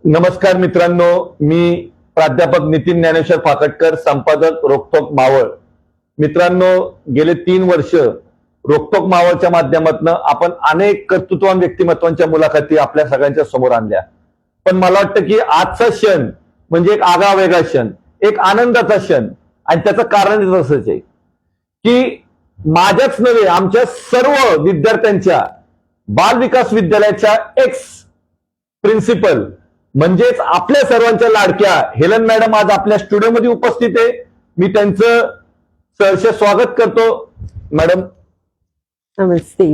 नमस्कार मित्रांनो, मी प्राध्यापक नितीन ज्ञानेश्वर फाकटकर, संपादक रोकटोक मावळ. मित्रांनो, गेले 3 वर्ष रोकटोक मावळच्या माध्यमातून आपण अनेक कर्तृत्ववान व्यक्तिमत्वांच्या मुलाखती आपल्या सगळ्यांच्या समोर आणल्या. पण मला वाटतं की आजचा क्षण म्हणजे एक आगळावेगळा क्षण, एक आनंदाचा क्षण, आणि त्याचं कारण असंच आहे की माझ्याच नव्हे, आमच्या सर्व विद्यार्थ्यांच्या बाल विकास विद्यालयाच्या एक्स प्रिन्सिपल म्हणजेच आपल्या सर्वांच्या लाडक्या हेलन मॅडम आज आपल्या स्टुडिओमध्ये उपस्थित आहे. मी त्यांचं सहर्ष स्वागत करतो. Madam, Namaste.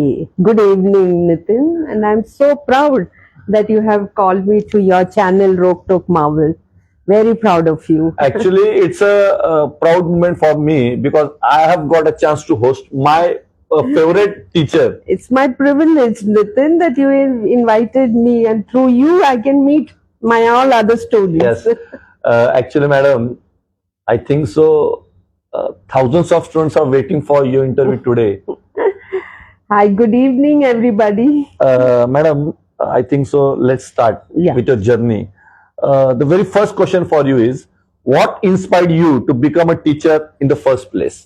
Good evening, Nitin. And I'm so proud that you have called me to your channel, Rocktok Marvel. Very proud of you. actually it's a proud moment for me because I have got a chance to host my favorite teacher. It's my privilege, Nitin, that you have invited me, and through you, I can meet my all other students. Yes. Actually, madam, I think so. Thousands of students are waiting for your interview today. Hi, good evening, everybody. Madam, I think so. Let's start Yeah. with your journey. The very first question for you is, what inspired you to become a teacher in the first place?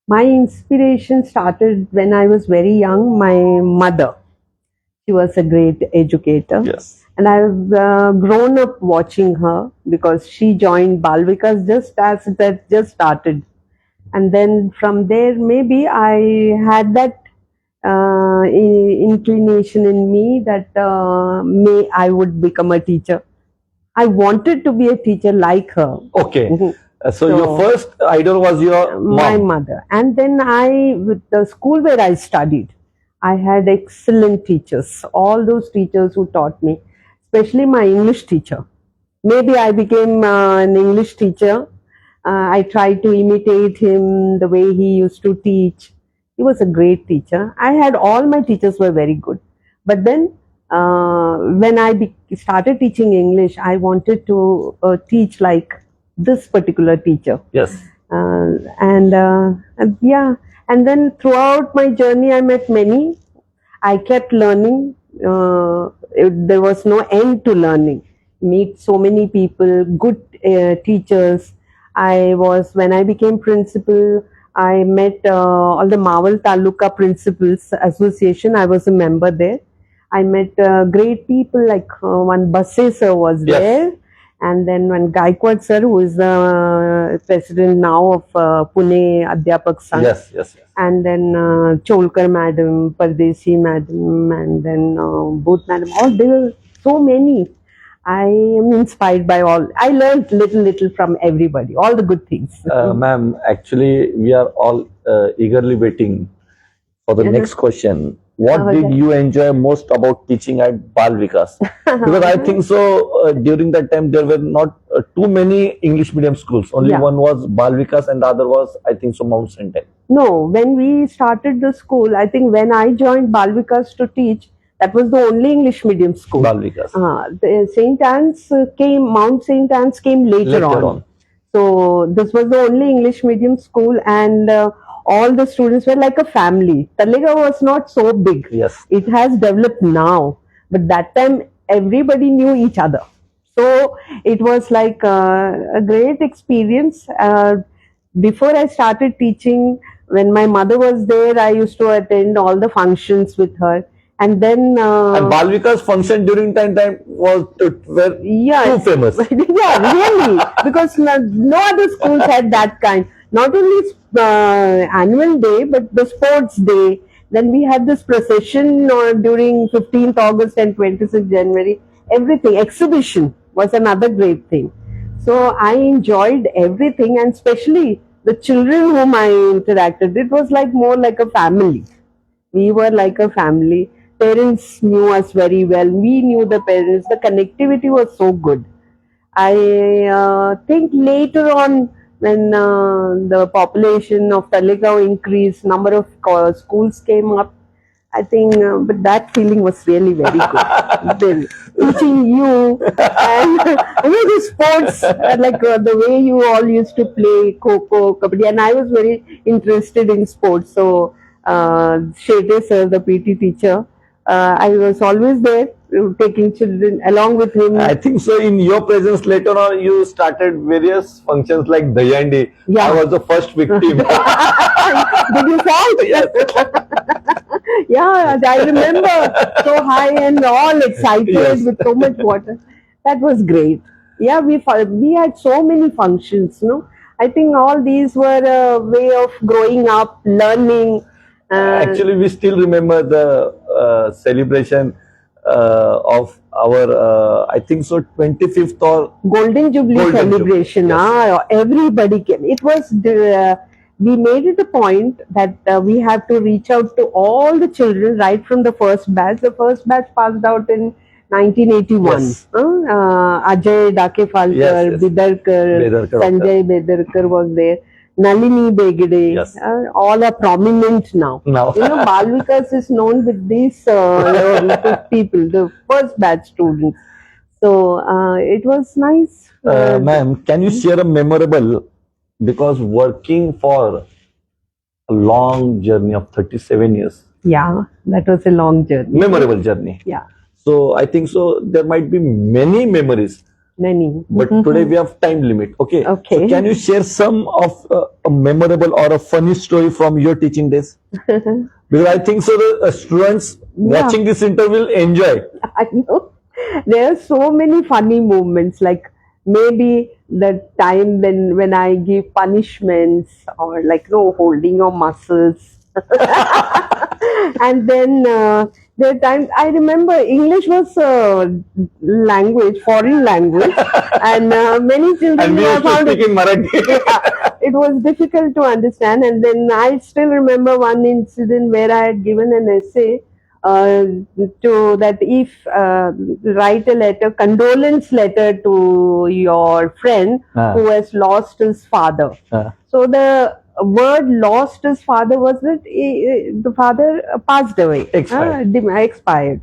My inspiration started when I was very young. My mother, she was a great educator. Yes. And I've grown up watching her because she joined Bal Vikas just as that just started. And then from there, maybe I had that inclination in me that I would become a teacher. I wanted to be a teacher like her. Okay. Mhm. So your first idol was your My mom. mother. And then with the school where I studied, I had excellent teachers. All those teachers who taught me, especially my English teacher. Maybe I became an English teacher. I tried to imitate him, the way he used to teach. He was a great teacher. I had all my teachers were very good. But then when I started teaching English, I wanted to teach like this particular teacher. Yes. And yeah, and then throughout my journey, I met many. I kept learning. There was no end to learning. Meet so many people, good teachers. When I became principal, I met all the Mawal Taluka Principals Association. I was a member there. I met great people like one Basse sir was Yes. there. And then one Gaikwad sir, who is the president now of Pune Adhyapak Sangh. Yes. Yes. Yes. And then Cholkar madam, Pardesi madam, and then Booth madam. All there were so many. I am inspired by all. I learned little from everybody, all the good things. Ma'am, actually, we are all eagerly waiting for the next question. What Okay. did you enjoy most about teaching at Bal Vikas? Because I think so. During that time, there were not too many English medium schools. Only Yeah. one was Bal Vikas, and the other was, I think so, Mount St. Anne. No, when we started the school, I think when I joined Balvikas to teach, that was the only English medium school. Bal Vikas. The St. Anne's Mount St. Anne's came later on. So this was the only English medium school, and all the students were like a family. Talega was not so big. Yes. It has developed now, but that time everybody knew each other. So it was like a great experience. Before I started teaching, when my mother was there, I used to attend all the functions with her. And then And Bal Vikas function during time were yeah, too famous. yeah, really, because no other schools had that kind. Not only annual day, but the sports day. Then we had this procession during 15th August and 26th January. Everything, exhibition was another great thing. So I enjoyed everything, and especially the children whom I interacted. It was like more like a family. We were like a family. Parents knew us very well. We knew the parents. The connectivity was so good. I think later on, when the population of Talegaon increased, number of schools came up. I think, but that feeling was really very good. Then teaching you and the sports, like the way you all used to play Kho-Kho, Kabaddi, and I was very interested in sports. So Shete sir, the PT teacher, I was always there taking children along with him. I think so. In your presence later on, you started various functions like Dayandi. Yeah. I was the first victim. Did you fall? Yes. Yeah, I remember, so high and all excited Yes. with so much water. That was great. Yeah, we had so many functions. No, I think all these were a way of growing up, learning. Actually, we still remember the celebration of our, I think so, 25th or Golden Jubilee Golden celebration. Jubilee, yes. Everybody came. It was we made it a point that we have to reach out to all the children right from the first batch. The first batch passed out in 1981. Yes. Ajay Dakefalkar, Yes, yes. Bidarkar, Bedarkar, Sanjay Bedarkar was there. Nalini Begde, Yes. all are prominent now. Now. You know, Bal Vikas is known with these people, the first batch students. So it was nice. Ma'am, can you share a memorable, because working for a long journey of 37 years, Yeah, that was a long journey. memorable journey. Yeah, So I think so there might be many memories, many. but today we have time limit. Okay. Okay. So can you share some of a memorable or a funny story from your teaching days? Because I think so the students watching this interview will enjoy. I know. There are so many funny moments, like maybe the time when I give punishments or like holding your muscles. And then the time I remember English was language, foreign language, and many children And we used to found speak in Marathi. it was difficult to understand. And then I still remember one incident where I had given an essay to that if write a letter, condolence letter to your friend who has lost his father. So the word lost his father was that the father passed away, expired.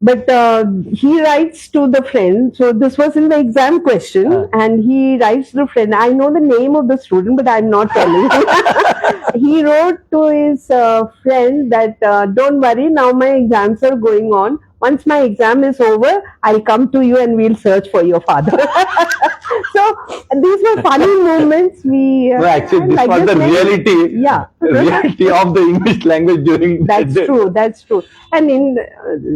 But he writes to the friend, so this was in the exam question, and he writes to the friend, I know the name of the student, but I'm not telling you. He wrote to his friend that, don't worry, now my exams are going on. Once my exam is over, I'll come to you and we'll search for your father. So these were funny moments. No, actually, this like was the reality. Yeah. Reality of the English language during That's that. true. That's true. And in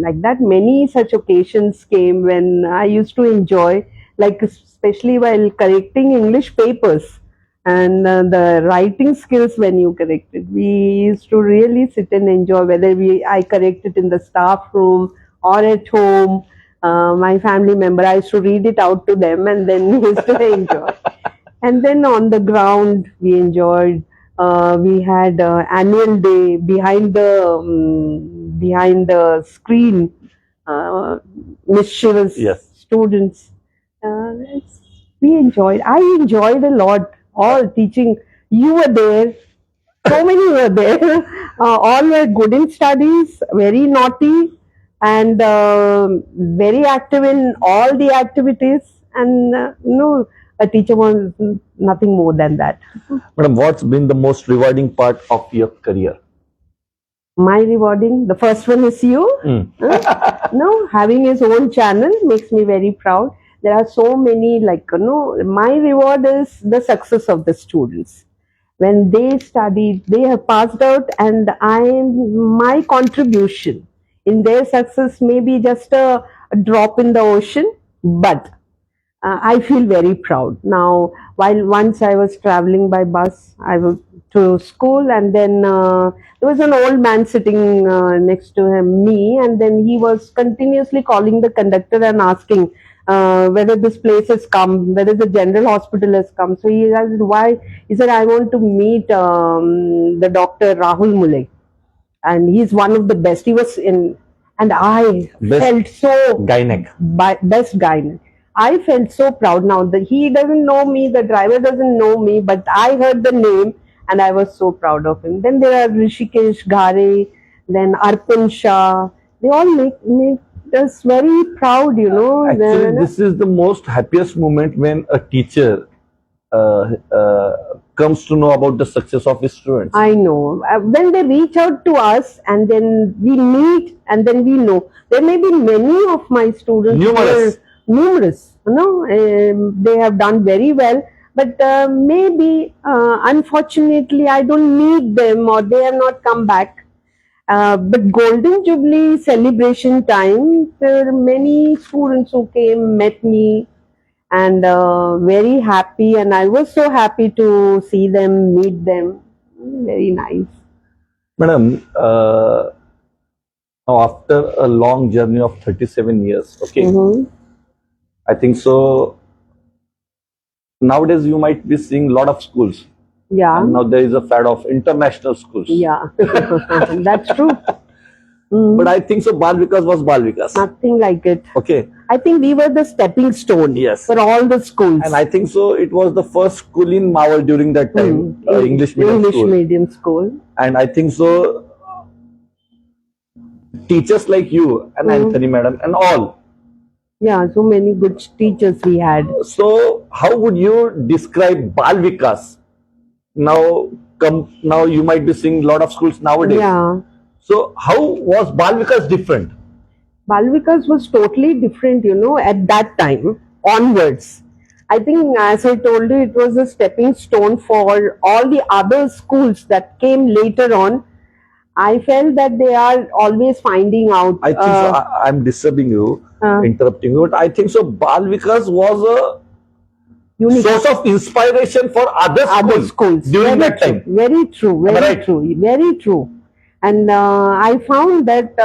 like that, many such occasions came when I used to enjoy, like especially while correcting English papers and the writing skills when you correct it. We used to really sit and enjoy whether I correct it in the staff room or at home. My family member, I used to read it out to them and then we used to enjoy. And then on the ground, we enjoyed. We had annual day behind the screen. Mischievous students. We enjoyed. I enjoyed a lot. All teaching. You were there. So many were there. All were good in studies. Very naughty and very active in all the activities. And a teacher was nothing more than that. Madam, what's been the most rewarding part of your career? My rewarding, the first one is you. No, having his own channel makes me very proud. There are so many, my reward is the success of the students. When they studied, they have passed out, and my contribution in their success may be just a drop in the ocean, but I feel very proud. Now, while once I was traveling by bus, I was to school, and then there was an old man sitting next to me, and then he was continuously calling the conductor and asking whether this place has come, whether the general hospital has come. So he asked why. He said, I want to meet the doctor Rahul Muley, and he's one of the best. He was in, and I felt so Gynec. Best gynae. I felt so proud now that he doesn't know me, the driver doesn't know me, but I heard the name and I was so proud of him. Then there are Rishikesh Ghare, then Arpan Shah. They all make us very proud, Actually, this is the most happiest moment when a teacher comes to know about the success of his students. I know. When they reach out to us and then we meet and then we know. There may be many of my students. Numerous. Numerous. You know, they have done very well. But maybe, unfortunately, I don't meet them or they have not come back. But Golden Jubilee celebration time, there were many students who came, met me, and very happy. And I was so happy to see them, meet them. Very nice. Madam, now after a long journey of 37 years, okay, Mhm. I think so. Nowadays, you might be seeing a lot of schools. Yeah, And now there is a fad of international schools. yeah, that's true. But I think so. Bal Vikas was Bal Vikas. Nothing like it. Okay, I think we were the stepping stone Yes. for all the schools. and I think so. It was the first school in Mawal during that time, English medium English school. medium school. And I think so. Teachers like you and Anthony Madam and all. Yeah, so many good teachers we had. So, how would you describe Bal Vikas? Now you might be seeing a lot of schools nowadays. Yeah. So, how was Bal Vikas different? Balvikas was totally different, you know, at that time onwards. I think, as I told you, it was a stepping stone for all the other schools that came later on. I felt that they are always finding out. I think so. I'm disturbing you, interrupting you, but I think so. Bal Vikas was a unique source of inspiration for other schools, during Very that true, time. Very true, Am I very right? true, very true. And I found that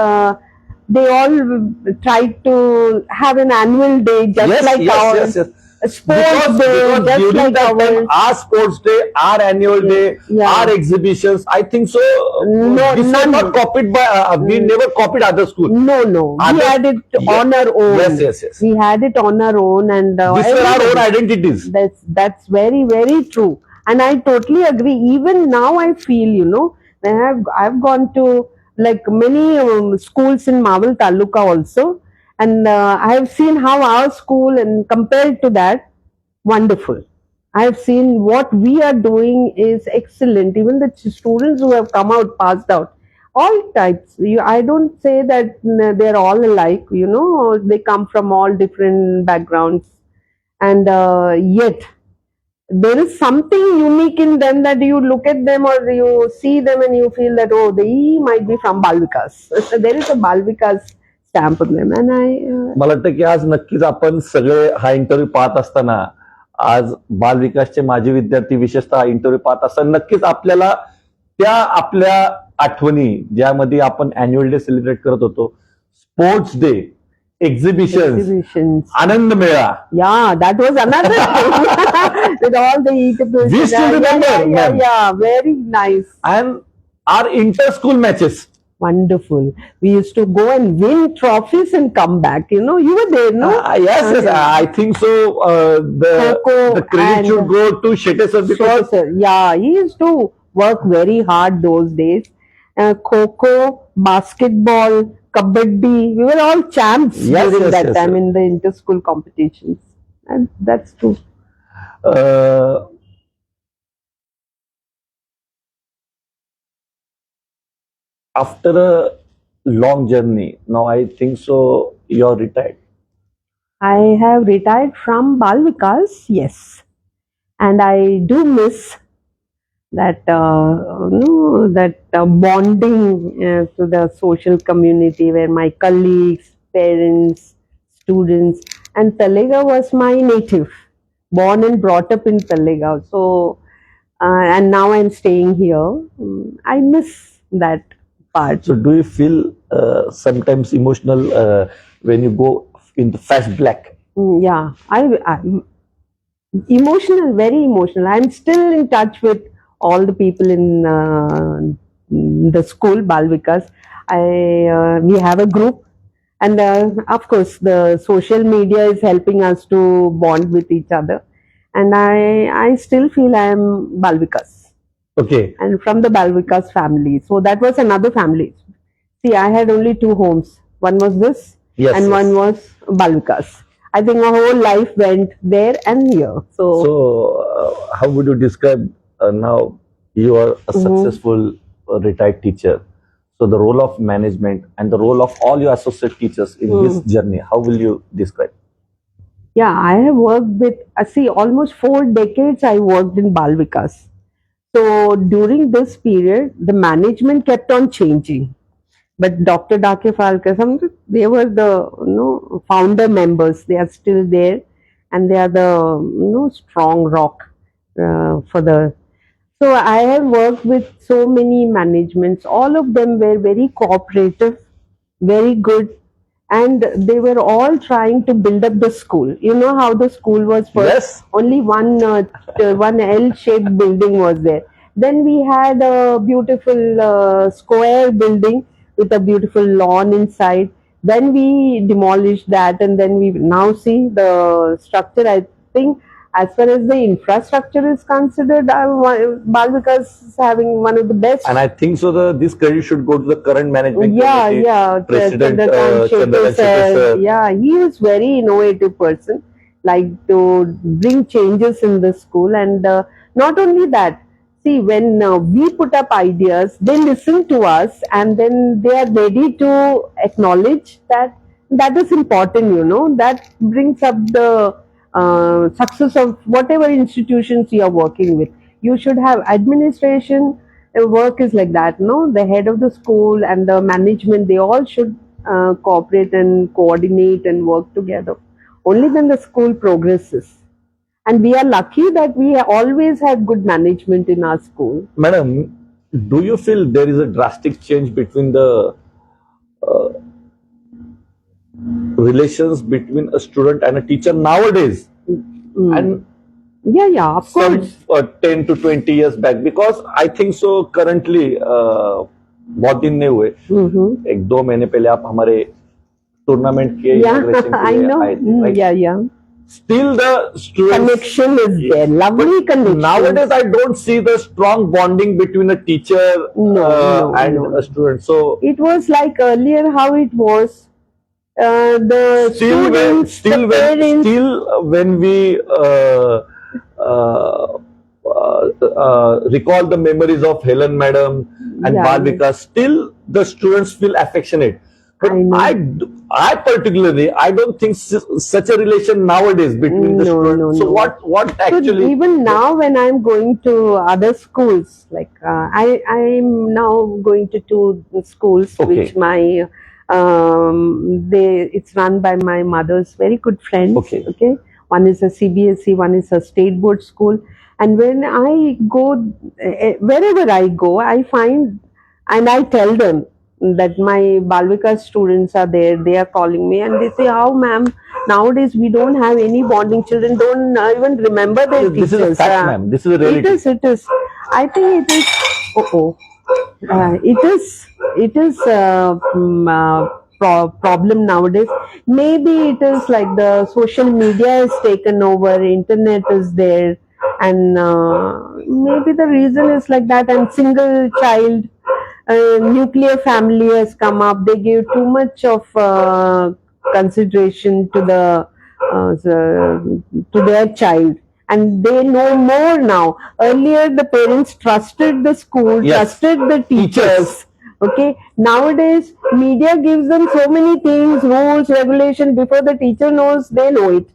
they all tried to have an annual day just like ours. yes. Sports day, Because just during like that time, ours. our sports day, our annual day, Yeah. our exhibitions, I think so. No, this was none. not copied by. We never copied other schools. No, we Other- had it Yeah. on our own. Yes. We had it on our own, and These were our own everybody- identities. That's very true, and I totally agree. Even now, I feel, you know, when I've gone to like many schools in Mawal Taluka also, and I have seen how our school, and compared to that, wonderful. I have seen what we are doing is excellent. Even the students who have come out, passed out, all types. I don't say that they're all alike. You know, they come from all different backgrounds, and yet there is something unique in them that you look at them or you see them and you feel that, oh, they might be from Balvikas. There is a Balvikas stamp on them, and मला वाटतं की आज नक्कीच आपण सगळे हा interview पाहत असताना आज बाल विकासचे माजी विद्यार्थी विशेषतः हा इंटरव्ह्यू पाहत असताना नक्कीच आपल्याला त्या आपल्या आठवणी ज्यामध्ये आपण अॅन्युअल डे सेलिब्रेट करत होतो, स्पोर्ट्स डे, एक्झिबिशन, exhibitions. आनंद मेळा. Yeah, that was another thing with all the eatables. We still remember, ma'am. Yeah, very nice. And our inter-school matches. Wonderful. We used to go and win trophies and come back. You know, you were there, no? Yes, I think so. Kho-kho The credit and- should go to Shetty sir because Sir, yeah, he used to work very hard those days. Kho-kho, basketball, kabaddi, we were all champs Yes, during yes, that yes, time sir. in the inter-school competitions. And that's true. After a long journey, now I think so you're retired. I have retired from Bal Vikas, yes. And I do miss that bonding to the social community where my colleagues, parents, students, and Talegaon was my native, born and brought up in Talegaon. So, and now I'm staying here. I miss that part. So do you feel sometimes emotional when you go in the fast black? Yeah, I'm emotional, very emotional. I'm still in touch with all the people in the school, Bal Vikas. We have a group, and of course, the social media is helping us to bond with each other. And I still feel I am Bal Vikas, Okay. and from the Bal Vikas family. So that was another family. See, I had only two homes. One was this, Yes. and yes. one was Bal Vikas. I think our whole life went there and here. So, How would you describe now you are a Mhm. successful retired teacher? So the role of management and the role of all your associate teachers in this journey, how will you describe? yeah, I have worked with, see, almost 4 decades I worked in Bal Vikas. So during this period, the management kept on changing. But Dr. Dake Falke, they were the founder members. They are still there, and they are the strong rock for the. So I have worked with so many managements. All of them were very cooperative, very good, and they were all trying to build up the school. You know how the school was first. Yes. Only one L-shaped building was there. Then we had a beautiful square building with a beautiful lawn inside. Then we demolished that, and then we now see the structure. I think as far as the infrastructure is considered, Balvikas is having one of the best. And I think so. This credit should go to the current management Yeah, committee, yeah. President Chandrakant Shekhar Chandrakant Shekhar sir. sir. Yeah, he is very innovative person, like to bring changes in the school. And not only that, see, when we put up ideas, they listen to us, and then they are ready to acknowledge that that is important. That brings up the success of whatever institutions you are working with. You should have administration. Work is like that, no? The head of the school and the management, they all should cooperate and coordinate and work together. Only then the school progresses. And we are lucky that we always had good management in our school. Madam, do you feel there is a drastic change between the relations between a student and a teacher nowadays and Yeah, of some course. 10 to 20 years back? Because I think so currently बहुत दिन नहीं हुए, Mhm. 1-2 महीने पहले आप हमारे tournament के Yeah, inauguration के I लिए know. आए थे, right? Yeah. Still the students Connection is there. Lovely But connection. nowadays I don't see the strong bonding between a teacher No, and no. a student. So It was like earlier how it was. The students, the parents. when we recall the memories of Helen Madam and Yeah, Balvika, still the students feel affectionate. But I know. I particularly, I don't think such a relation nowadays between the No, students. no, So no. what So actually? even now when I'm going to other schools, like I'm now going to 2 schools, Okay. which it's run by my mother's very good friends. Okay. One is a CBSE, one is a state board school. And when I go, wherever I go, I find, and I tell them that my Balvika students are there, they are calling me and they say, how ma'am, nowadays we don't have any bonding, children don't even remember their This teachers. is a fact, ma'am. This is a reality. It is. I think it is, it is problem nowadays. Maybe it is like the social media is taken over, internet is there, and maybe the reason is like that. And single child, nuclear family has come up. They give too much of consideration to their child, and they know more now. Earlier, the parents trusted the school, Yes. trusted the teachers. Okay. Nowadays, media gives them so many things, rules, regulation. Before the teacher knows, they know it,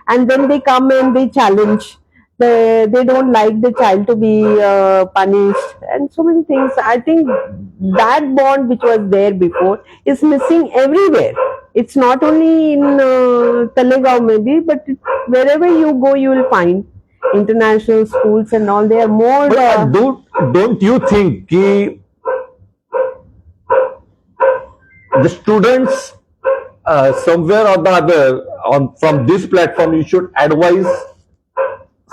and then they come and they challenge. They don't like the child to be punished, and so many things. I think that bond which was there before is missing everywhere. It's not only in Talegaon maybe, but wherever you go, you will find international schools and all. They are more. But don't you think कि the students somewhere or the other from this platform you should advise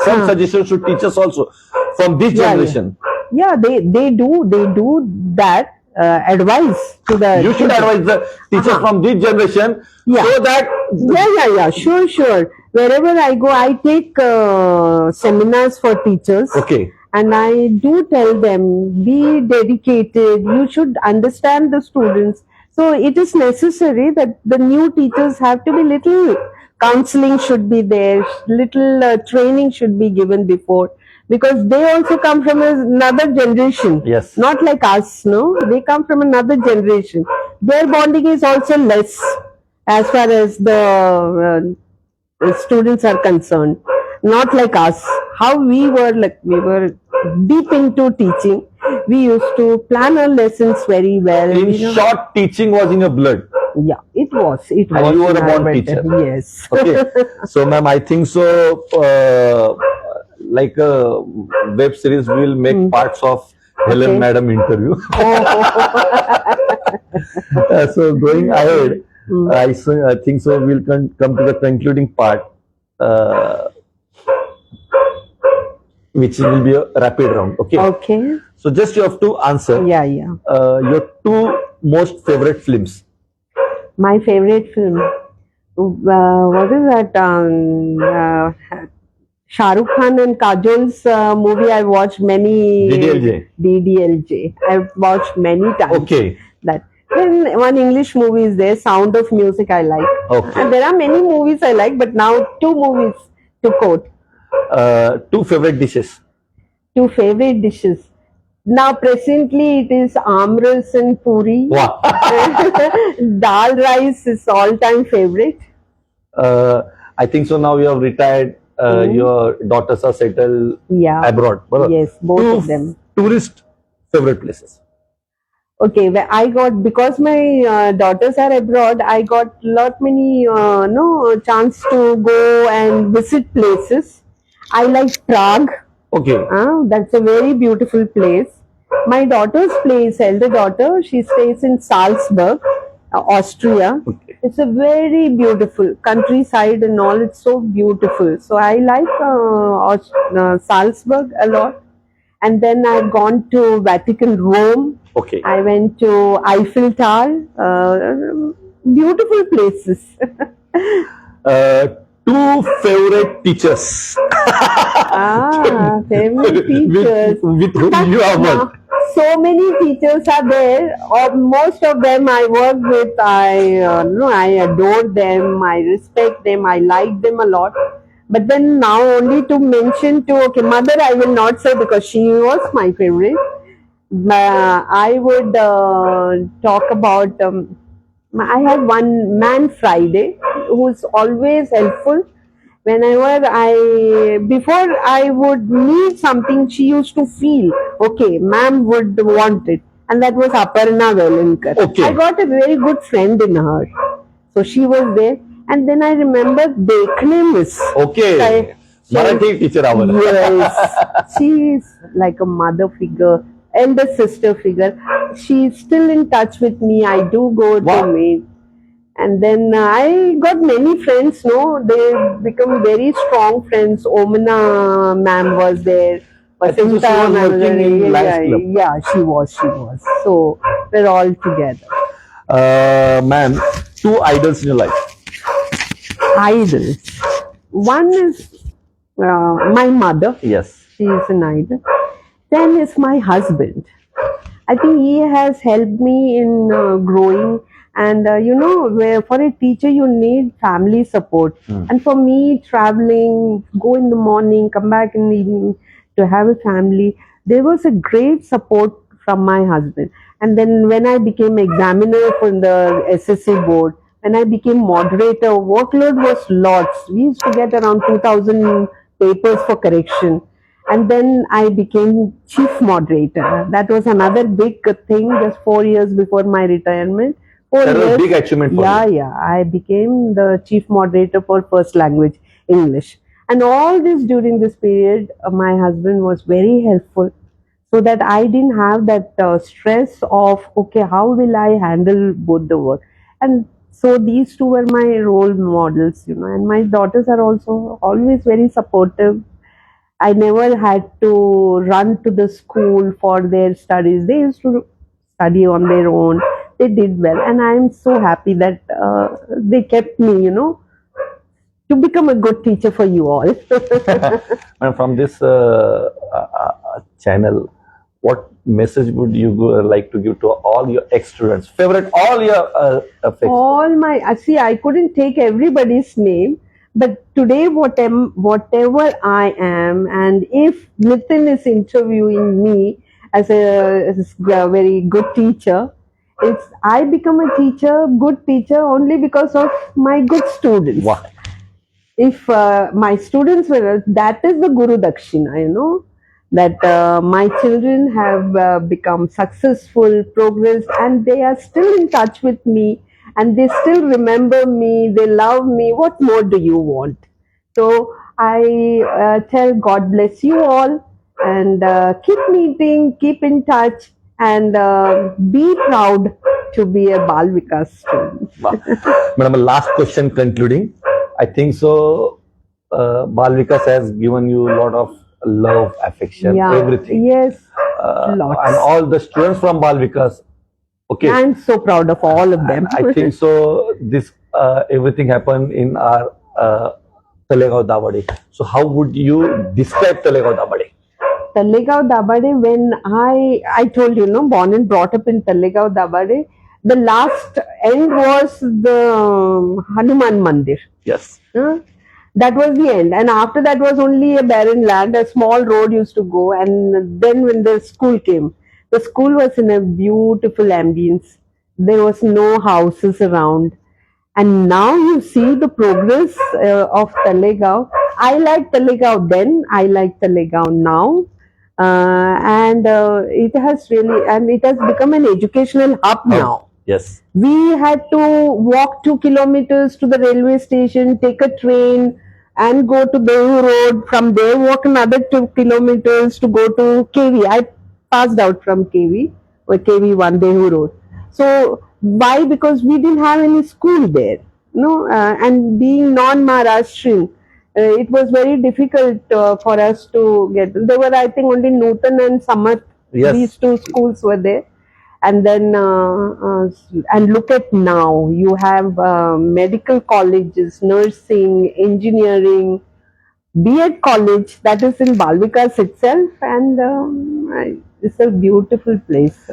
some suggestions to teachers also from this generation? Yeah, they do that advice to the. You should advise the teachers from this generation so that Yeah. Sure. Wherever I go, I take seminars for teachers. Okay. And I do tell them, be dedicated. You should understand the students. So it is necessary that the new teachers have to be little counseling should be there, little training should be given before, because they also come from another generation. Yes. Not like us, no? They come from another generation. Their bonding is also less as far as the students are concerned. Not like us. How we were, like, we were deep into teaching. We used to plan our lessons very well. In you know. short, teaching was in your blood. Yeah, it was. It And was. you were a in born our teacher. blood. Yes. Okay. So, ma'am, I think so. Like a web series, we will make parts of Helen Okay. Madam interview. Oh. So, going ahead, I think so. We'll come to the concluding part, which will be a rapid round. Okay. Okay. So, just you have to answer Yeah, yeah. your two most favorite films. My favorite film. What is that? Shah Rukh Khan and Kajol's movie. I watched many. DDLJ. DDLJ. I've watched many times. Okay. That. Then one English movie is there, Sound of Music. I like. Okay. And there are many movies I like, but now two movies to quote. Two favorite dishes. Two favorite dishes. Now presently it is amras and puri. Wow. Dal rice is all-time favorite. I think so. Now you have retired. Your daughters are settled Yeah. abroad. Barabar? Yes, both Two of them. Tourist favorite places. Okay, where I got, because my daughters are abroad, I got lot many no chance to go and visit places. I like Prague. Okay. That's a very beautiful place. My daughter's place, elder daughter, she stays in Salzburg, Austria. Okay. It's a very beautiful countryside and all. It's so beautiful. So I like Salzburg a lot. And then I've gone to Vatican, Rome. Okay. I went to Eiffel Tower. Beautiful places. Two favorite teachers. Favorite teachers. with whom you have worked. So many teachers are there. Most of them I work with. I adore them. I respect them. I like them a lot. But then now only to mention to, okay, mother I will not say because she was my favorite. I would talk about, I had one Man Friday who's always helpful. Whenever before I would need something, she used to feel, okay, ma'am would want it. And that was Aparna Velinkar. Okay. I got a very good friend in her. So she was there. And then I remember Dekhne Miss. Okay. Marathi teacher our. Yes. She is like a mother figure, elder sister figure. She is still in touch with me. I do go Wow. to meet. And then I got many friends, no? They become very strong friends. Omana ma'am was there. I think so she was Vasunta ma'am was working in there. Lions Club. Yeah, she was. So we're all together. Ma'am, two idols in your life. Idols. One is my mother. Yes. She is an idol. Then is my husband. I think he has helped me in growing. And where for a teacher you need family support. And for me, traveling, go in the morning, come back in the evening, to have a family, there was a great support from my husband. And then when I became examiner for the SSC board, when I became moderator, workload was lots. We used to get around 2,000 papers for correction. And then I became chief moderator. That was another big thing, just 4 years before my retirement. 4 That was a years. big achievement for you. Yeah. I became the chief moderator for first language, English. And all this during this period, my husband was very helpful, so that I didn't have that stress of, okay, how will I handle both the work? And so these two were my role models, and my daughters are also always very supportive. I never had to run to the school for their studies. They used to study on their own. They did well, and I am so happy that they kept me, to become a good teacher for you all. And from this channel, what message would you like to give to all your ex-students? Favorite, all your All my, see, I couldn't take everybody's name, But today, whatever I am, and if Nitin is interviewing me as a very good teacher, it's I become a good teacher only because of my good students. Wow. If my students were, that is the Guru Dakshina, that my children have become successful, progressed, and they are still in touch with me, and they still remember me, they love me. What more do you want? So I tell God bless you all, and keep meeting, keep in touch, and be proud to be a Bal Vikas student. Wow. Madam, last question concluding. I think so. Bal Vikas has given you a lot of love, affection, Yeah, everything. yes, lots. And all the students from Bal Vikas. Okay. I'm so proud of all of them. I think so. This everything happened in our Talegaon Dabade. So how would you describe Talegaon Dabade? Talegaon Dabade, when I told you, born and brought up in Talegaon Dabade, the last end was the Hanuman Mandir. Yes. That was the end, and after that was only a barren land. A small road used to go, and then when the school came, the school was in a beautiful ambience. There was no houses around, and now you see the progress of Talegaon. I like Talegaon then, I like Talegaon now, and it has become an educational hub now. Yes. We had to walk 2 kilometers to the railway station, take a train, and go to Behu Road. From there, walk another 2 kilometers to go to KV. I passed out from KV, or KV1 Behu Road. So why? Because we didn't have any school there, and being non-Maharashtrian, it was very difficult for us to get. There were, I think, only Nutan and Samat. Yes. These two schools were there. And then, and look at now, you have medical colleges, nursing, engineering, B.Ed college that is in Bal Vikas itself, and it's a beautiful place.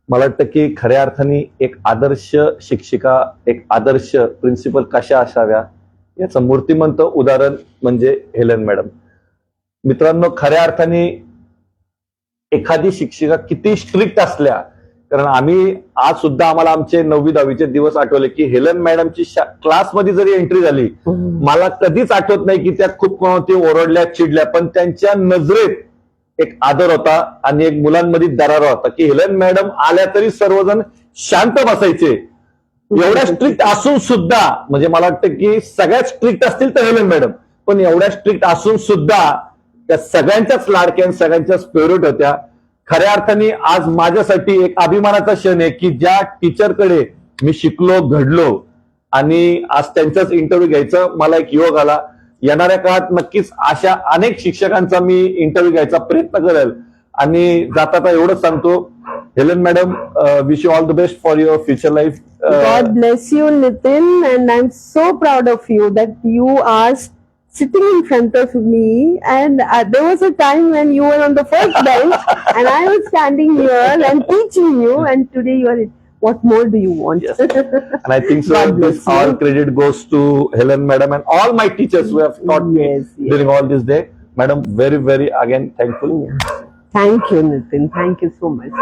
मला वाटतं की खऱ्या अर्थाने एक आदर्श शिक्षिका, एक आदर्श principal कशा असाव्या याचं मूर्तिमंत उदाहरण म्हणजे हेलन मॅडम. मित्रांनो, खऱ्या अर्थाने एखादी शिक्षिका किती स्ट्रिक्ट असल्या, कारण आम्ही आज सुद्धा आम्हाला आमचे 9वी 10वीचे दिवस आठवले की हेलन मॅडमची क्लासमध्ये जरी एंट्री झाली, मला कधीच आठवत नाही की त्या खूप कोणती ओरडल्या, चिडल्या, पण त्यांच्या नजरेत एक आदर होता आणि एक मुलांमध्ये दरारा होता की हेलन मॅडम आल्या तरी सर्वजण शांत बसायचे. एवढ्या स्ट्रिक्ट असून सुद्धा, म्हणजे मला वाटतं की सगळ्यात स्ट्रिक्ट असतील तर हेलन मॅडम, पण एवढ्या स्ट्रिक्ट असून सुद्धा त्या सगळ्यांच्याच लाडक्या, सगळ्यांच्याच फेवरेट होत्या. खऱ्या अर्थाने आज माझ्यासाठी एक अभिमानाचा क्षण आहे की ज्या टीचरकडे मी शिकलो, घडलो, आणि आज त्यांचाच इंटरव्ह्यू घ्यायचा मला एक योग आला. येणाऱ्या काळात नक्कीच अशा अनेक शिक्षकांचा मी इंटरव्ह्यू घ्यायचा प्रयत्न करेल. आणि जाता एवढंच सांगतो, Helen madam, wish you all the best for your future life. God bless you, Nitin, and I'm so proud of you that you are sitting in front of me, and there was a time when you were on the first bench and I was standing here and teaching you, and today you are. What more do you want? Yes. And I think so. God bless This all you. credit goes to Helen Madam and all my teachers who have taught me Yes, yes. during all this day. Madam, very, very again thankful. Thank you, Nitin. Thank you so much.